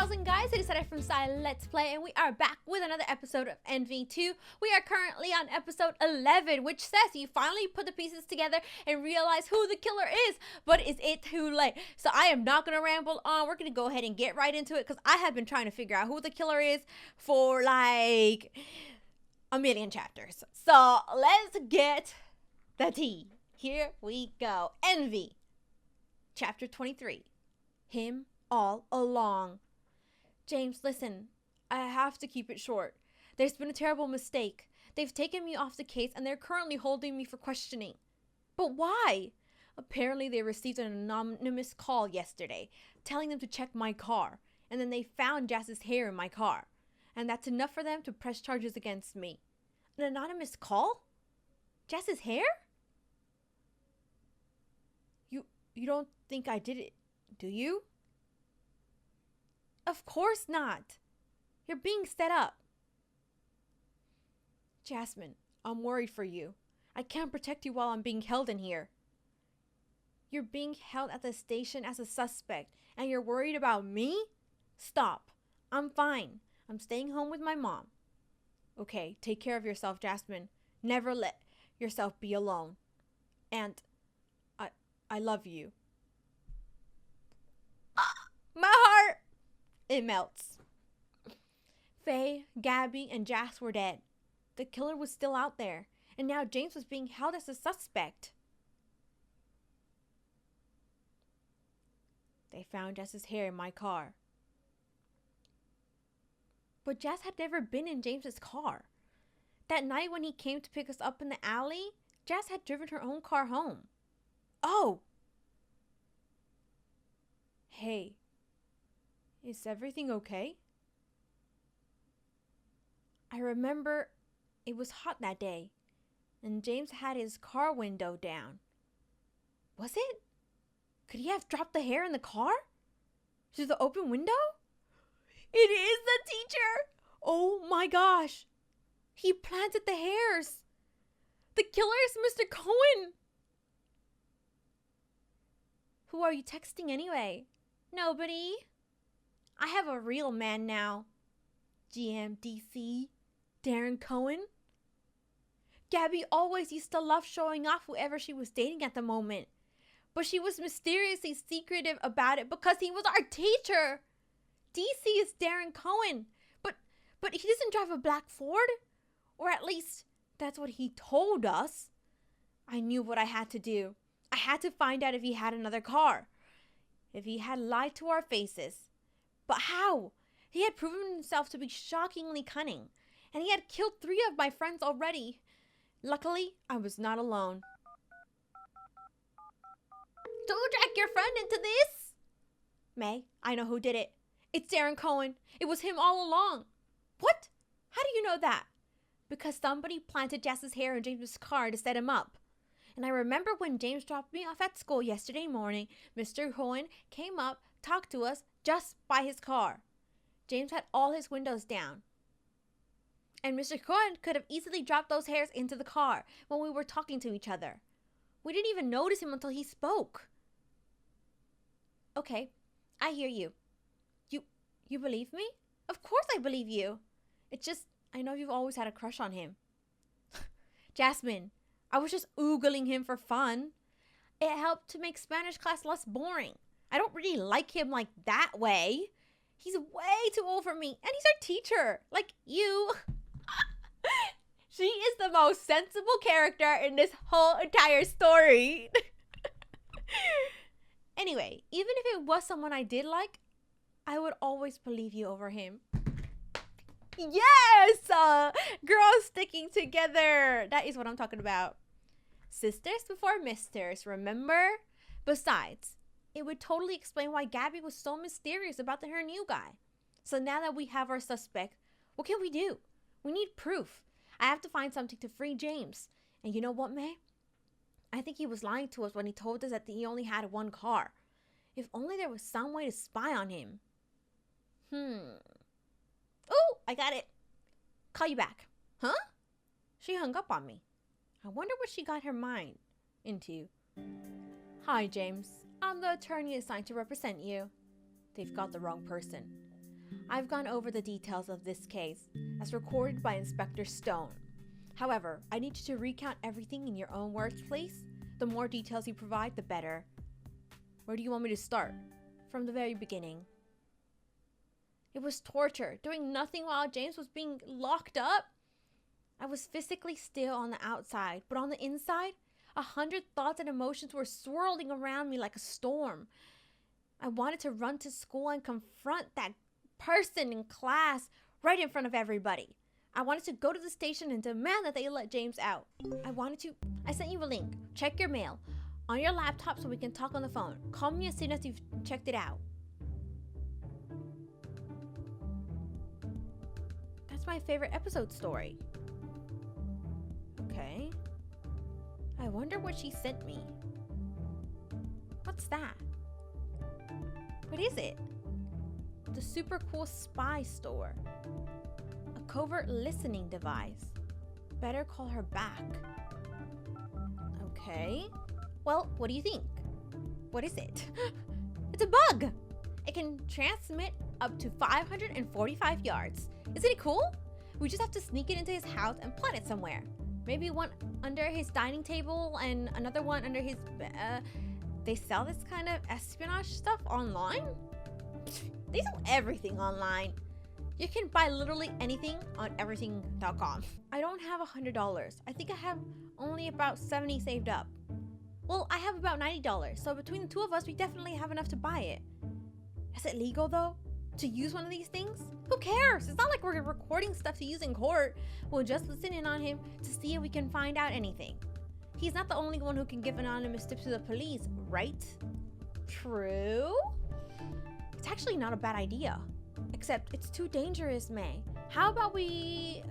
girls and guys, it is Sarah from ZaiLetsPlay, and we are back with another episode of NV2. We are currently on episode 11, which says you finally put the pieces together and realize who the killer is, but is it too late? So I am not going to ramble on. We're going to go ahead and get right into it, because I have been trying to figure out who the killer is for like a million chapters. So let's get the tea. Here we go. Envy, chapter 23. Him all along. James, listen, I have to keep it short. There's been a terrible mistake. They've taken me off the case and they're currently holding me for questioning. But why? Apparently they received an anonymous call yesterday telling them to check my car, and then they found Jazz's hair in my car, and that's enough for them to press charges against me. An anonymous call? Jazz's hair? You don't think I did it, do you? Of course not. You're being set up. Jasmine, I'm worried for you. I can't protect you while I'm being held in here. You're being held at the station as a suspect, and you're worried about me? Stop. I'm fine. I'm staying home with my mom. Okay, take care of yourself, Jasmine. Never let yourself be alone. And I love you. My heart! It melts. Faye, Gabby, and Jazz were dead. The killer was still out there, and now James was being held as a suspect. They found Jazz's hair in my car. But Jazz had never been in James's car. That night when he came to pick us up in the alley, Jazz had driven her own car home. Oh! Hey. Is everything okay? I remember it was hot that day, and James had his car window down. Was it? Could he have dropped the hair in the car? Through the open window? It is the teacher! Oh my gosh! He planted the hairs! The killer is Mr. Cohen! Who are you texting anyway? Nobody. I have a real man now. GMDC, Darren Cohen. Gabby always used to love showing off whoever she was dating at the moment, but she was mysteriously secretive about it because he was our teacher. DC is Darren Cohen, but he doesn't drive a black Ford, or at least that's what he told us. I knew what I had to do. I had to find out if he had another car, if he had lied to our faces. But how? He had proven himself to be shockingly cunning, and he had killed 3 of my friends already. Luckily, I was not alone. Don't drag your friend into this! May, I know who did it. It's Darren Cohen. It was him all along. What? How do you know that? Because somebody planted Jazz's hair in James's car to set him up. And I remember when James dropped me off at school yesterday morning, Mr. Cohen came up, talked to us just by his car. James had all his windows down. And Mr. Cohen could have easily dropped those hairs into the car when we were talking to each other. We didn't even notice him until he spoke. Okay, I hear you. You believe me? Of course I believe you. It's just, I know you've always had a crush on him. Jasmine, I was just oogling him for fun. It helped to make Spanish class less boring. I don't really like him like that way. He's way too old for me, and he's our teacher, like you. She is the most sensible character in this whole entire story. Anyway, even if it was someone I did like, I would always believe you over him. Yes! Girls sticking together. That is what I'm talking about. Sisters before misters, remember? Besides, it would totally explain why Gabby was so mysterious about her new guy. So now that we have our suspect, what can we do? We need proof. I have to find something to free James. And you know what, May? I think he was lying to us when he told us that he only had one car. If only there was some way to spy on him. Oh, I got it. Call you back. Huh? She hung up on me. I wonder what she got her mind into. Hi, James. I'm the attorney assigned to represent you. They've got the wrong person. I've gone over the details of this case, as recorded by Inspector Stone. However, I need you to recount everything in your own words, please. The more details you provide, the better. Where do you want me to start? From the very beginning. It was torture, doing nothing while James was being locked up. I was physically still on the outside, but on the inside, 100 thoughts and emotions were swirling around me like a storm. I wanted to run to school and confront that person in class right in front of everybody. I wanted to go to the station and demand that they let James out. I sent you a link. Check your mail on your laptop so we can talk on the phone. Call me as soon as you've checked it out. That's my favorite episode story. Okay. I wonder what she sent me. What's that? What is it? The super cool spy store. A covert listening device. Better call her back. Okay. Well, what do you think? What is it? It's a bug! It can transmit up to 545 yards. Isn't it cool? We just have to sneak it into his house and plant it somewhere. Maybe one under his dining table and another one under his... they sell this kind of espionage stuff online? They sell everything online. You can buy literally anything on everything.com. I don't have $100. I think I have only about 70 saved up. Well, I have about $90, so between the two of us, we definitely have enough to buy it. Is it legal though? To use one of these things? Who cares? It's not like we're recording stuff to use in court. We'll just listen in on him to see if we can find out anything. He's not the only one who can give anonymous tips to the police, right? True? It's actually not a bad idea. Except it's too dangerous, May. How about we...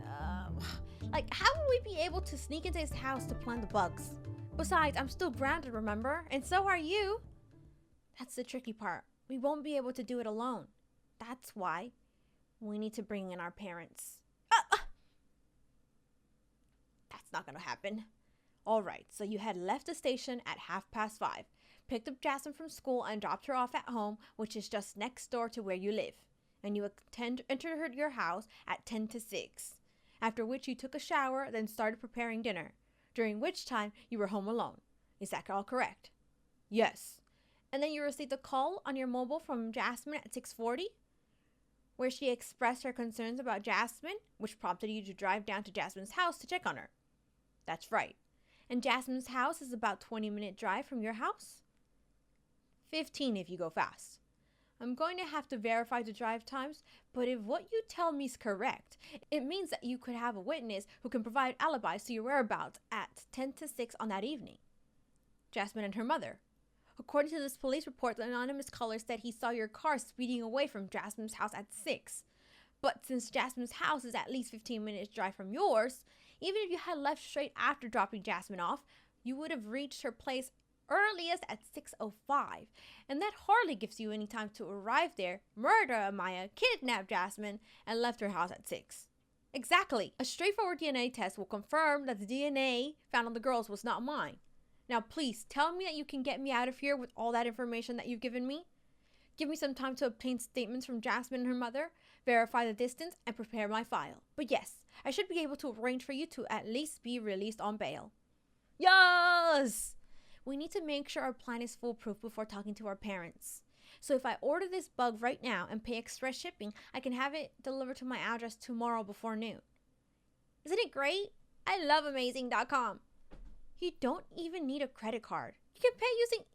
how would we be able to sneak into his house to plant the bugs? Besides, I'm still grounded, remember? And so are you. That's the tricky part. We won't be able to do it alone. That's why we need to bring in our parents. That's not gonna happen. Alright, so you had left the station at 5:30, picked up Jasmine from school and dropped her off at home, which is just next door to where you live. And you entered your house at 5:50, after which you took a shower, then started preparing dinner, during which time you were home alone. Is that all correct? Yes. And then you received a call on your mobile from Jasmine at 6:40, where she expressed her concerns about Jasmine, which prompted you to drive down to Jasmine's house to check on her. That's right. And Jasmine's house is about 20-minute drive from your house? 15 if you go fast. I'm going to have to verify the drive times, but if what you tell me is correct, it means that you could have a witness who can provide alibis to your whereabouts at 5:50 on that evening. Jasmine and her mother. According to this police report, the anonymous caller said he saw your car speeding away from Jasmine's house at 6. But since Jasmine's house is at least 15 minutes drive from yours, even if you had left straight after dropping Jasmine off, you would have reached her place earliest at 6:05. And that hardly gives you any time to arrive there, murder Amaya, kidnap Jasmine, and left her house at 6. Exactly. A straightforward DNA test will confirm that the DNA found on the girls was not mine. Now, please tell me that you can get me out of here with all that information that you've given me. Give me some time to obtain statements from Jasmine and her mother, verify the distance, and prepare my file. But yes, I should be able to arrange for you to at least be released on bail. Yes! We need to make sure our plan is foolproof before talking to our parents. So if I order this bug right now and pay express shipping, I can have it delivered to my address tomorrow before noon. Isn't it great? I love amazing.com. You don't even need a credit card. You can pay using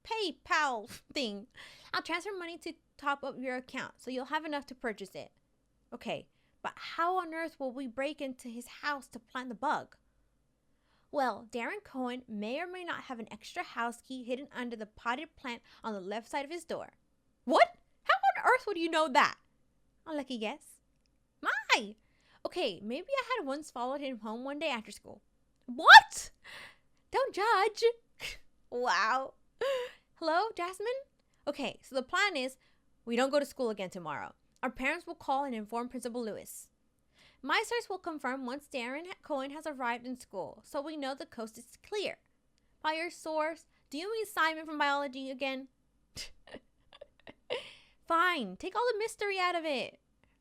PayPal thing. I'll transfer money to top up your account so you'll have enough to purchase it. Okay, but how on earth will we break into his house to plant the bug? Well, Darren Cohen may or may not have an extra house key hidden under the potted plant on the left side of his door. What? How on earth would you know that? A lucky guess. My! Okay, maybe I had once followed him home one day after school. What? Don't judge. Wow. Hello, Jasmine? Okay, so the plan is we don't go to school again tomorrow. Our parents will call and inform Principal Lewis. My source will confirm once Darren Cohen has arrived in school, so we know the coast is clear. By your source, do you mean Simon from biology again? Fine, take all the mystery out of it.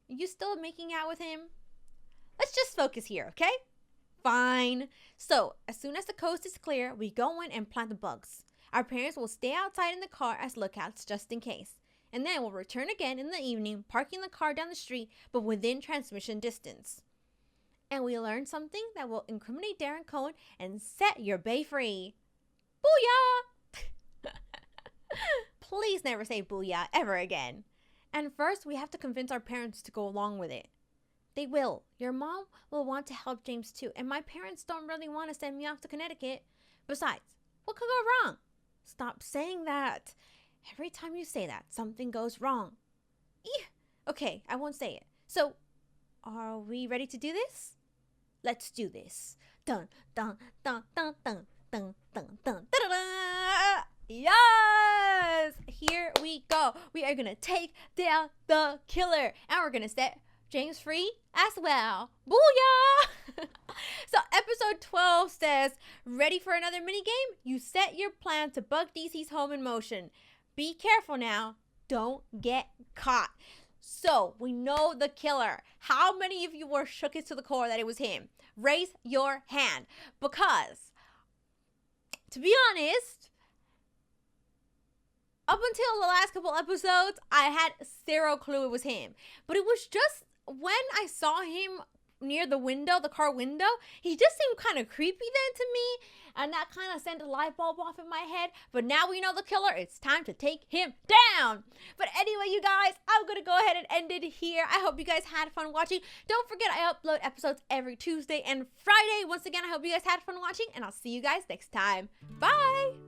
Are you still making out with him? Let's just focus here, okay? Fine. So, as soon as the coast is clear, we go in and plant the bugs. Our parents will stay outside in the car as lookouts just in case. And then we'll return again in the evening, parking the car down the street, but within transmission distance. And we learn something that will incriminate Darren Cohen and set your bae free. Booyah! Please never say booyah ever again. And first, we have to convince our parents to go along with it. They will. Your mom will want to help James too, and my parents don't really want to send me off to Connecticut. Besides, what could go wrong? Stop saying that. Every time you say that, something goes wrong. Eeh. Okay, I won't say it. So, are we ready to do this? Let's do this. Dun dun dun dun dun dun dun dun dun dun. Yes! Here we go. We are gonna take down the killer, and we're gonna set James free as well. Booyah! So episode 12 says, ready for another minigame? You set your plan to bug DC's home in motion. Be careful now. Don't get caught. So we know the killer. How many of you were shook to the core that it was him? Raise your hand. Because, to be honest, up until the last couple episodes, I had zero clue it was him. But it was just when I saw him near the window, the car window, he just seemed kind of creepy then to me. And that kind of sent a light bulb off in my head. But now we know the killer. It's time to take him down. But anyway, you guys, I'm going to go ahead and end it here. I hope you guys had fun watching. Don't forget, I upload episodes every Tuesday and Friday. Once again, I hope you guys had fun watching. And I'll see you guys next time. Bye.